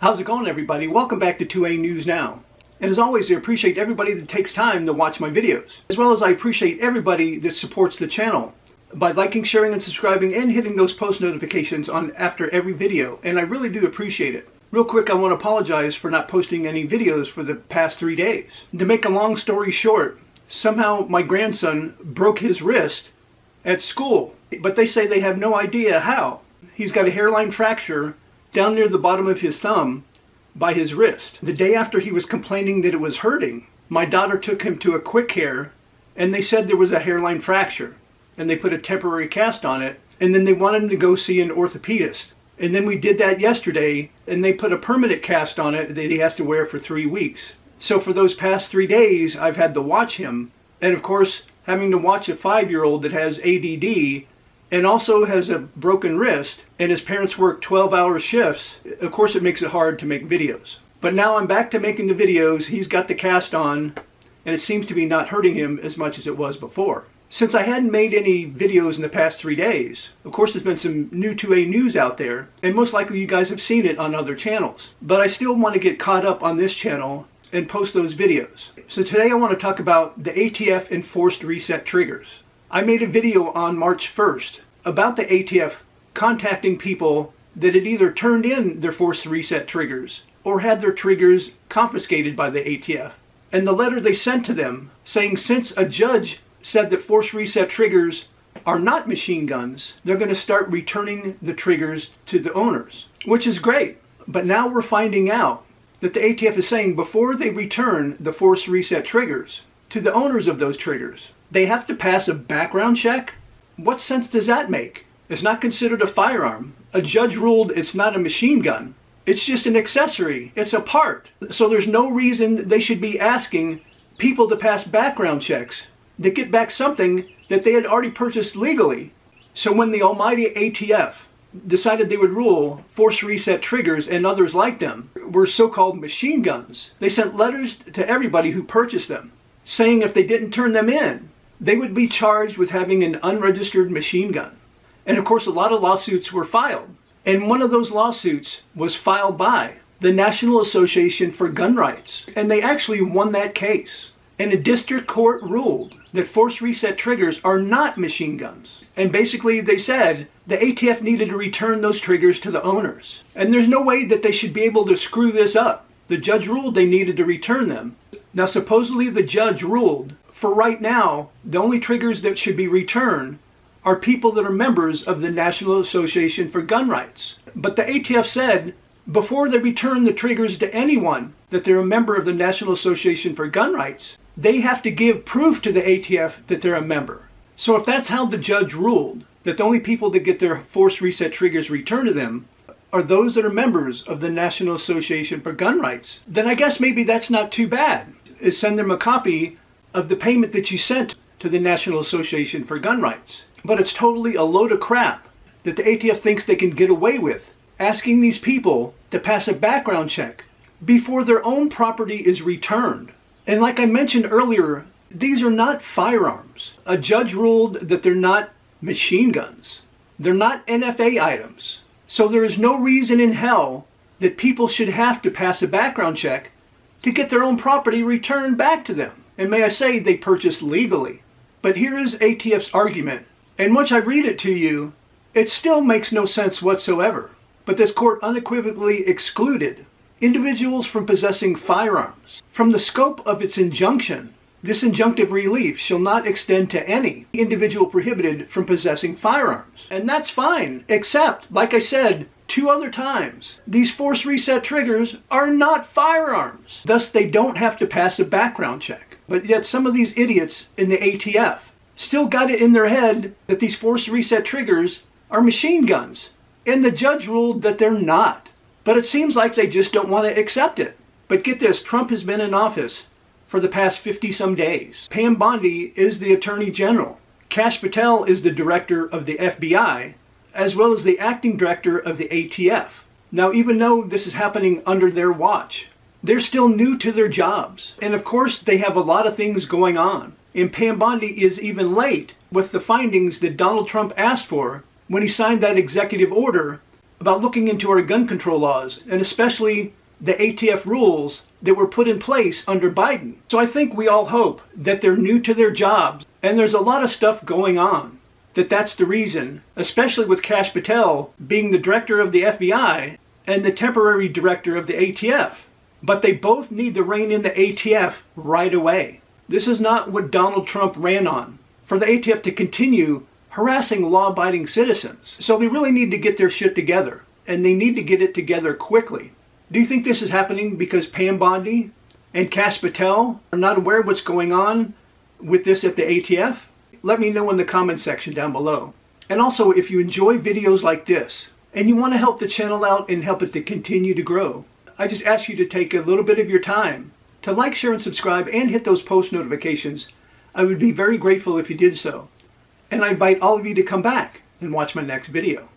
How's it going, everybody? Welcome back to 2A News Now. And as always, I appreciate everybody that takes time to watch my videos, as well as I appreciate everybody that supports the channel by liking, sharing, and subscribing, and hitting those post notifications on after every video, and I really do appreciate it. Real quick, I want to apologize for not posting any videos for the past 3 days. To make a long story short, somehow my grandson broke his wrist at school, but they say they have no idea how. He's got a hairline fracture down near the bottom of his thumb by his wrist. The day after he was complaining that it was hurting, my daughter took him to a quick hair and they said there was a hairline fracture and they put a temporary cast on it, and then they wanted him to go see an orthopedist. And then we did that yesterday and they put a permanent cast on it that he has to wear for 3 weeks. So for those past 3 days I've had to watch him, and of course having to watch a 5-year-old that has ADD and also has a broken wrist, and his parents work 12-hour shifts, of course it makes it hard to make videos. But now I'm back to making the videos. He's got the cast on, and it seems to be not hurting him as much as it was before. Since I hadn't made any videos in the past 3 days, of course there's been some new 2A news out there, and most likely you guys have seen it on other channels. But I still want to get caught up on this channel and post those videos. So today I want to talk about the ATF enforced reset triggers. I made a video on March 1st about the ATF contacting people that had either turned in their forced reset triggers or had their triggers confiscated by the ATF. And the letter they sent to them saying since a judge said that forced reset triggers are not machine guns, they're going to start returning the triggers to the owners, which is great. But now we're finding out that the ATF is saying before they return the forced reset triggers to the owners of those triggers, they have to pass a background check? What sense does that make? It's not considered a firearm. A judge ruled it's not a machine gun. It's just an accessory. It's a part. So there's no reason they should be asking people to pass background checks to get back something that they had already purchased legally. So when the almighty ATF decided they would rule force reset triggers and others like them were so-called machine guns, they sent letters to everybody who purchased them saying if they didn't turn them in, they would be charged with having an unregistered machine gun. And of course a lot of lawsuits were filed. And one of those lawsuits was filed by the National Association for Gun Rights. And they actually won that case. And a district court ruled that force reset triggers are not machine guns. And basically they said the ATF needed to return those triggers to the owners. And there's no way that they should be able to screw this up. The judge ruled they needed to return them. Now supposedly the judge ruled for right now the only triggers that should be returned are people that are members of the National Association for Gun Rights. But the ATF said before they return the triggers to anyone that they're a member of the National Association for Gun Rights, they have to give proof to the ATF that they're a member. So if that's how the judge ruled, that the only people that get their force reset triggers returned to them are those that are members of the National Association for Gun Rights, then I guess maybe that's not too bad. Is send them a copy of the payment that you sent to the National Association for Gun Rights. But it's totally a load of crap that the ATF thinks they can get away with, asking these people to pass a background check before their own property is returned. And like I mentioned earlier, these are not firearms. A judge ruled that they're not machine guns. They're not NFA items. So there is no reason in hell that people should have to pass a background check to get their own property returned back to them. And may I say, they purchased legally. But here is ATF's argument. And once I read it to you, it still makes no sense whatsoever. But this court unequivocally excluded individuals from possessing firearms from the scope of its injunction. This injunctive relief shall not extend to any individual prohibited from possessing firearms. And that's fine, except, like I said 2 other times, these force reset triggers are not firearms. Thus, they don't have to pass a background check. But yet some of these idiots in the ATF still got it in their head that these force reset triggers are machine guns. And the judge ruled that they're not. But it seems like they just don't want to accept it. But get this, Trump has been in office for the past 50-some days. Pam Bondi is the Attorney General. Kash Patel is the Director of the FBI, as well as the Acting Director of the ATF. Now, even though this is happening under their watch, they're still new to their jobs. And of course, they have a lot of things going on. And Pam Bondi is even late with the findings that Donald Trump asked for when he signed that executive order about looking into our gun control laws, and especially the ATF rules that were put in place under Biden. So I think we all hope that they're new to their jobs, and there's a lot of stuff going on, that's the reason, especially with Kash Patel being the director of the FBI and the temporary director of the ATF. But they both need to rein in the ATF right away. This is not what Donald Trump ran on, for the ATF to continue harassing law-abiding citizens. So they really need to get their shit together, and they need to get it together quickly. Do you think this is happening because Pam Bondi and Kash Patel are not aware of what's going on with this at the ATF? Let me know in the comment section down below. And also, if you enjoy videos like this, and you want to help the channel out and help it to continue to grow, I just ask you to take a little bit of your time to like, share, and subscribe, and hit those post notifications. I would be very grateful if you did so. And I invite all of you to come back and watch my next video.